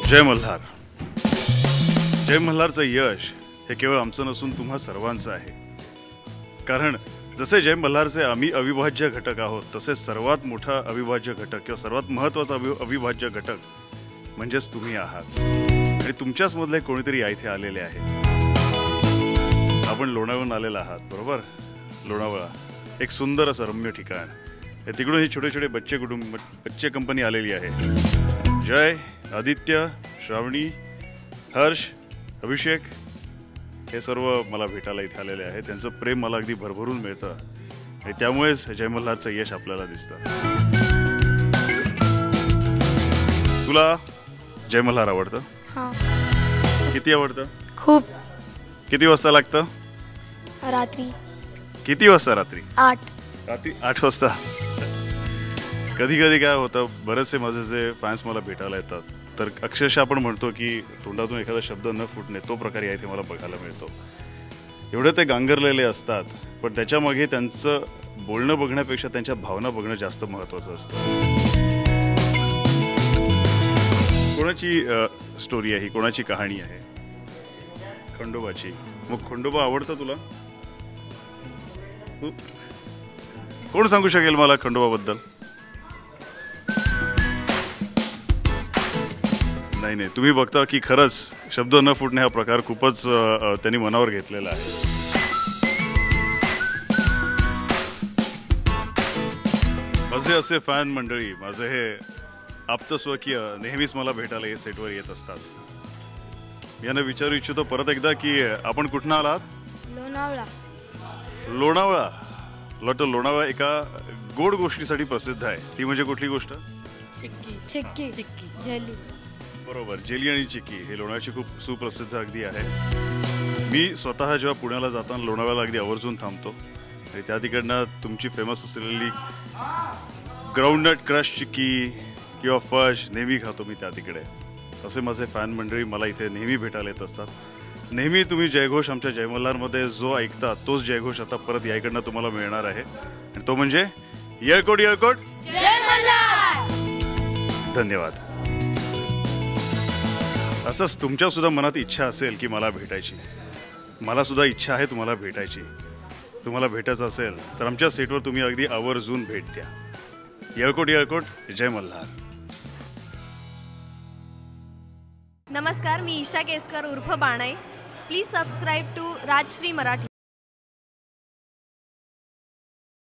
जय मल्हार. जय मल्हारचं यश हे केवळ आमचं नसून तुम्हा सर्वांचं आहे. कारण जसे जय मल्हारचे आम्ही अविभाज्य घटक आहोत, तसे सर्वात मोठा अविभाज्य घटक किंवा सर्वात महत्त्वाचा अविभाज्य घटक म्हणजेच तुम्ही आहात. आणि तुमच्याच मधले कोणीतरी इथे आलेले आहे. आपण लोणावळ्याहून आलेला आहात, बरोबर? लोणावळा एक सुंदर असं रम्य ठिकाण. तिकडून ही छोटे छोटे बच्चे कंपनी आलेली आहे. जय, आदित्य, श्रावणी, हर्ष, अभिषेक हे सर्व मला भेटायला इथे आलेले आहेत. त्यांचं प्रेम मला अगदी भरभरून मिळतं आणि त्यामुळेच जय मल्हारचं यश आपल्याला दिसतं. तुला जय मल्हार आवडतं? हां. किती आवडतं? खूप. किती वाजता लागतं? रात्री. किती वाजता? रात्री 8. रात्री 8 वाजता. कधी कधी काय होतं, बरेचसे माझे जे फॅन्स मला भेटायला येतात तर अक्षरशः आपण म्हणतो की तोंडातून एखादा शब्द न फुटणे, तो प्रकार इथे मला बघायला मिळतो. एवढे ते गांगरलेले असतात, पण त्याच्यामागे त्यांचं बोलणं बघण्यापेक्षा त्यांच्या भावना बघणं जास्त महत्त्वाचं असतं. कोणाची स्टोरी आहे ही? कोणाची कहाणी आहे? खंडोबाची. मग खंडोबा आवडतं तुला? तू कोण सांगू शकेल मला खंडोबाबद्दल? नाही नाही, तुम्ही बघता की खरंच शब्द न फुटणे हा प्रकार खूपच त्यांनी मनावर घेतलेला आहे. माझे असे फॅन मंडळी, माझे हे आप्तस्वकीय नेहमीच मला भेटायला या सेटवर येत असतात. यांना विचारू इच्छितो परत एकदा की आपण कुठनं आलात? लोणावळा. लोणावळा. लोणावळा एका गोड गोष्टीसाठी प्रसिद्ध आहे. ती म्हणजे कुठली गोष्ट? चिक्की. चिक्की. चिक्की. जेली. बरोबर, जेली आणि चिक्की हे लोणावळ्याची खूप सुप्रसिद्ध अगदी आहे. मी स्वतः जेव्हा पुण्याला जाताना लोणावळ्याला अगदी आवर्जून थांबतो आणि त्या तिकडनं तुमची फेमस असलेली ग्राउंडनट क्रश चिक्की किंवा फश नेहमी खातो मी त्या तिकडे. तसे माझे फॅन मंडळी मला इथे नेहमी भेटायला येत असतात. नेहमी तुम्ही जयघोष आमच्या जय मल्हारमध्ये जो ऐकता तोच जयघोष आता परत याकडनं तुम्हाला मिळणार आहे आणि तो म्हणजे येळकोट येळकोट जय मल्हार. धन्यवाद. असंच तुमच्या सुद्धा मनात इच्छा असेल की मला भेटायची, मला सुद्धा इच्छा आहे तुम्हाला भेटायची. तुम्हाला भेटायचं असेल तर आमच्या सेटवर तुम्ही अगदी आवर्जून भेट द्या. येळकोट येळकोट जय मल्हार. नमस्कार, मी ईशा केसकर उर्फ Banai. Please subscribe to Rajshri Marathi.